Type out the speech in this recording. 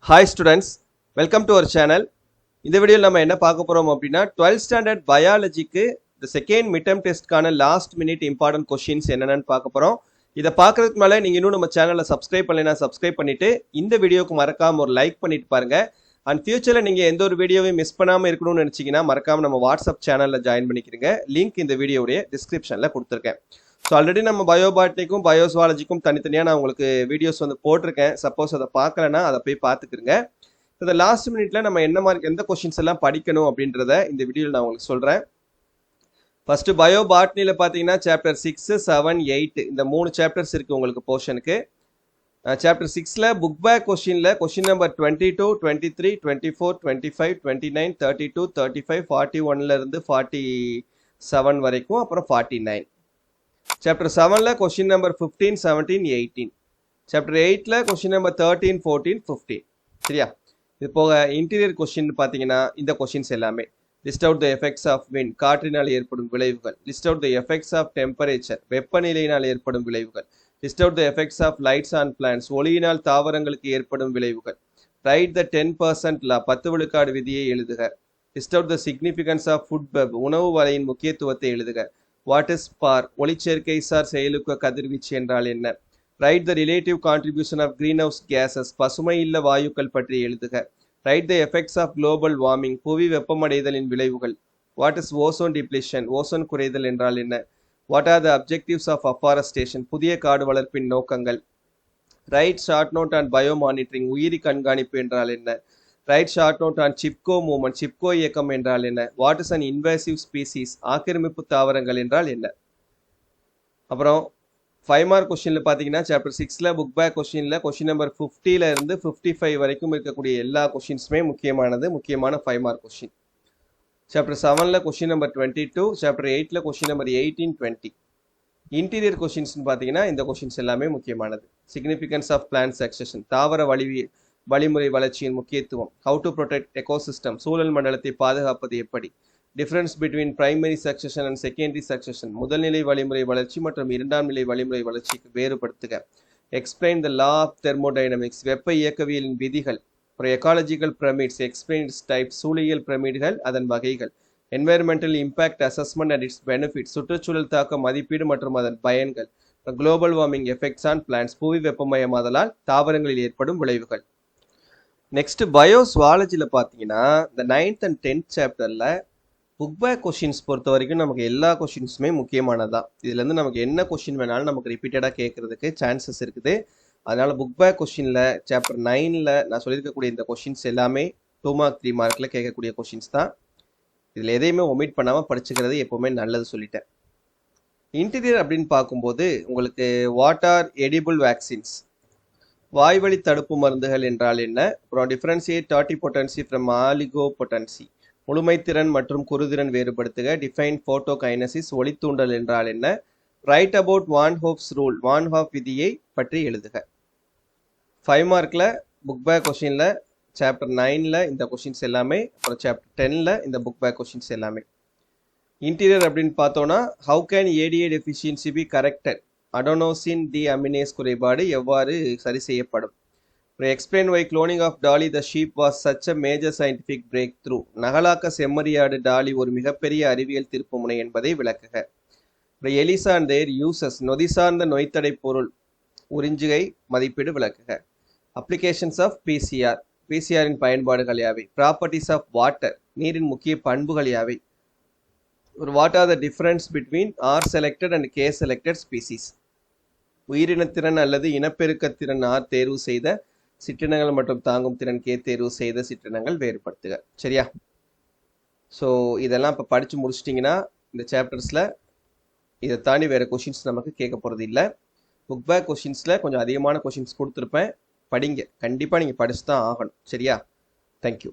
Hi students, welcome to our channel. இந்த வீடியோவில் நம்ம என்ன பார்க்க போகிறோம் அப்படின்னா 12th ஸ்டாண்டர்ட் பயாலஜிக்கு இந்த செகண்ட் மிட்டம் டெஸ்ட்கான லாஸ்ட் மினிட் இம்பார்ட்டன்ட் கொஷின்ஸ் என்னென்னு பார்க்க போகிறோம். இதை பார்க்கறதுக்கு மேலே நீங்கள் இன்னும் நம்ம சேனலில் சப்ஸ்கிரைப் பண்ணலைன்னா சப்ஸ்கிரைப் பண்ணிவிட்டு இந்த வீடியோக்கு மறக்காமல் ஒரு லைக் பண்ணிட்டு பாருங்கள். அண்ட் ஃபியூச்சரில் நீங்கள் எந்த ஒரு வீடியோவையும் மிஸ் பண்ணாமல் இருக்கணும்னு நினச்சிங்கன்னா மறக்காமல் நம்ம வாட்ஸ்அப் சேனலில் ஜாயின் பண்ணிக்கிறீங்க. லிங்க் இந்த வீடியோடைய டிஸ்கிரிப்ஷனில் கொடுத்துருக்கேன். ஸோ ஆல்ரெடி நம்ம பயோபாட்னிக்கும் பயோசுவாலஜிக்கும் தனித்தனியாக நான் உங்களுக்கு வீடியோஸ் போட்டிருக்கேன். சப்போஸ் அதை பார்க்கலன்னா அதை போய் பார்த்துக்கிறங்க. இந்த லாஸ்ட் மினிட்ல நம்ம என்ன மாதிரி எந்த கொஸ்டின்ஸ் எல்லாம் படிக்கணும் அப்படின்றத இந்த வீடியோவில் நான் உங்களுக்கு சொல்கிறேன். ஃபர்ஸ்ட் பயோபாட்னியில் பார்த்தீங்கன்னா சாப்டர் 6, 7, 8 இந்த 3 சாப்டர்ஸ் இருக்குது உங்களுக்கு போர்ஷனுக்கு. சாப்டர் 6ல் புக் பேக் கொஸ்டின் நம்பர் 22, 23, 24, 25, 29, 32, 35, 41 47 வரைக்கும், அப்புறம் 49. சாப்டர் 7ல் கொஸ்டின் நம்பர் 15, 17, 18. சாப்டர் 8ல் கொஸ்டின் நம்பர் 13, 14, 15. சரியா? இது போக இன்டீரியர் கொஸ்டின் பார்த்தீங்கன்னா இந்த கொஸ்டின்ஸ் எல்லாமே list out the effects of wind, காற்றினால் ஏற்படும் விளைவுகள். List out the effects of temperature, வெப்பநிலையினால் ஏற்படும் விளைவுகள். List out the effects of lights on plants, ஒளியினால் தாவரங்களுக்கு ஏற்படும் விளைவுகள். ரைட் த 10% லா, 10 விழுக்காடு விதியை எழுதுக. List out the significance of food web, உணவு வலையின் முக்கியத்துவத்தை எழுதுக. வாட் இஸ் பார், ஒளிச்சேர்க்கை சார் செயலுக்க கதிர்வீச்சு என்றால் என்ன? Write the relative contribution of green house gases, பசுமை இல்ல வாயுக்கள் பற்றி எழுதுக. Write the effects of global warming, புவி வெப்பமடைதலின் விளைவுகள். What is ozone depletion, ozone குறைதல் என்றால் என்ன? What are the objectives of afforestation, புதிய காடு வளர்ப்பின் நோக்கங்கள். Write short note on bio monitoring, உயிரி கண்காணிப்பு என்றால் என்ன? Write short note on Chipko movement, Chipko இயக்கம் என்றால் என்ன? What is an invasive species, ஆக்கிரமிப்பு தாவரங்கள் என்றால் என்ன? அப்புறம் 5 மார்க் கொஸ்டின்ல பார்த்தீங்கன்னா சாப்டர் 6ல் புக் பேக் கொஸ்டின் நம்பர் 50ல இருந்து 55 வரைக்கும் இருக்கக்கூடிய எல்லா கொஸ்டின்ஸுமே முக்கியமான 5 மார்க் கொஸ்டின். சாப்டர் 7ல் கொஸ்டின் நம்பர் 22, சாப்டர் 8ல் கொஸ்டின் நம்பர் 18, 20. இன்டீரியர் கொஸ்டின்ஸ்னு பார்த்தீங்கன்னா இந்த கொஸ்டின்ஸ் எல்லாமே முக்கியமானது. சிக்னிஃபிகன்ஸ் ஆஃப் பிளான்ட் சக்சஷன், தாவர வழிமுறை வளர்ச்சியின் முக்கியத்துவம். ஹவு டு ப்ரொடெக்ட் எக்கோசிஸ்டம், சூழல் மண்டலத்தை பாதுகாப்பது எப்படி. Difference between primary succession and secondary succession, முதல்நிலை வழிமுறை வளர்ச்சி மற்றும் இரண்டாம் நிலை வழிமுறை வளர்ச்சிக்கு வேறுபடுத்துக. Explain the law of thermodynamics, வெப்ப இயக்கவியலின் விதிகள். அப்புறம் எக்காலஜிக்கல் பிரமிட்ஸ், எக்ஸ்பிளைன் டைப்ஸ், சூழியல் பிரமிடுகள் அதன் வகைகள். Environmental impact assessment and its benefit, சுற்றுச்சூழல் தாக்க மதிப்பீடு மற்றும் அதன் பயன்கள். Global warming effects on plants, புவி வெப்பமயமாதலால் தாவரங்களில் ஏற்படும் விளைவுகள். நெக்ஸ்ட் பயோசுவாலஜியில் பார்த்தீங்கன்னா இந்த 9th and 10th சாப்டரில் புக் பேக் கொஷின்ஸ் பொறுத்த வரைக்கும் நமக்கு எல்லா கொஷின்ஸுமே முக்கியமானதான். இதுலேருந்து நமக்கு என்ன கொஷின் வேணாலும் நமக்கு ரிப்பீட்டடாக கேட்கறதுக்கு சான்சஸ் இருக்குது. அதனால் புக் பேக் கொஷினில் சாப்டர் 9ல் நான் சொல்லியிருக்கக்கூடிய இந்த கொஷின்ஸ் எல்லாமே 2 மார்க் 3 மார்க்கில் கேட்கக்கூடிய கொஷின்ஸ் தான். இதில் எதையுமே ஒமிட் பண்ணாமல் படிச்சுக்கிறது எப்போவுமே நல்லது சொல்லிட்டேன். இன்டீரியர் அப்படின்னு பார்க்கும்போது உங்களுக்கு வாட் ஆர் எடிபிள் வேக்சின்ஸ், வாய்வழி தடுப்பு மருந்துகள் என்றால் என்ன. அப்புறம் டிஃபரன்சியேட் டாட்டிபொட்டன்சி ஃப்ரம் ஆலிகோபொட்டன்சி, முழுமைத்திறன் மற்றும் குறுதிறன் வேறுபடுத்துக. டிஃபைன் போட்டோகைனசிஸ், ஒளித்தூண்டல் என்றால் என்ன. Write about van Hoff's rule, van Hoff விதியை பற்றி எழுதுக. 5 மார்க்கில் புக் பேக் கொஷினில் சாப்டர் 9ல் இந்த கொஷின்ஸ் எல்லாமே, அப்புறம் சாப்டர் 10ல் இந்த புக் பேக் கொஷின்ஸ் எல்லாமே. இன்டீரியர் அப்படின்னு பார்த்தோன்னா how can ADA deficiency be corrected, adenosine deaminase குறைபாடு எவ்வாறு சரி செய்யப்படும். Explain why cloning of Dolly the sheep was such a major scientific breakthrough, நகலாக்க செம்மறியாடு டாலி ஒரு மிகப்பெரிய அறிவியல் திருப்புமுனை என்பதை விளக்குக. எலிசா அண்ட் தேர் யூசஸ், நொதி சார்ந்த நோய்த்தடை பொருள் உறிஞ்சுகை மதிப்பீடு விளக்குக. அப்ளிகேஷன்ஸ் ஆஃப் பிசிஆர், பிசிஆரின் பயன்பாடுகள் யாவை. ப்ராப்பர்ட்டிஸ் ஆஃப் வாட்டர், நீரின் முக்கிய பண்புகள் யாவை. What are the difference between r selected and K selected species. உயிரினத்திறன் அல்லது இனப்பெருக்கத்திறன் ஆர் தேர்வு செய்த சிற்றினங்கள் மற்றும் தாங்கும் திறன் கே தேர்வு செய்த சிற்றினங்கள் வேறுபடுத்துக. சரியா? ஸோ இதெல்லாம் இப்போ படித்து முடிச்சிட்டிங்கன்னா இந்த சாப்டர்ஸில் இதை தாண்டி வேறு கொஷின்ஸ் நமக்கு கேட்க போகிறது இல்லை. புக் பேக் கொஷின்ஸில் கொஞ்சம் அதிகமான கொஷின்ஸ் கொடுத்துருப்பேன். படிங்க, கண்டிப்பாக நீங்கள் படிச்சு தான் ஆகணும். சரியா? தேங்க்யூ.